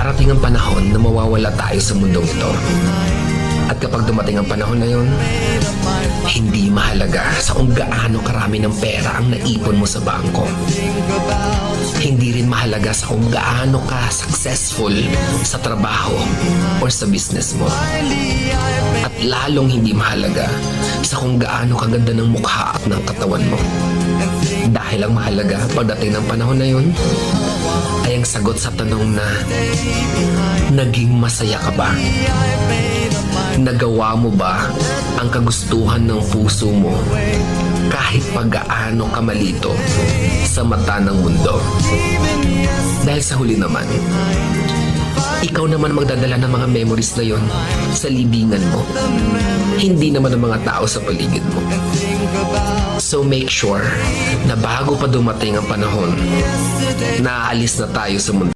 Darating ang panahon na mawawala tayo sa mundong ito. At kapag dumating ang panahon na yun, hindi mahalaga sa kung gaano karami ng pera ang naipon mo sa bangko. Hindi rin mahalaga sa kung gaano ka successful sa trabaho or sa business mo. At lalong hindi mahalaga sa kung gaano kaganda ng mukha at ng katawan mo. Dahil ang mahalaga pagdating ng panahon na yun ay ang sagot sa tanong na naging masaya ka ba? Nagawa mo ba ang kagustuhan ng puso mo kahit pag-gaano ka malito sa mata ng mundo? Dahil sa huli naman, ikaw naman magdadala ng mga memories na yon sa libingan mo. Hindi naman ang mga tao sa paligid mo. So make sure na bago pa dumating ang panahon na aalis na tayo sa mundo,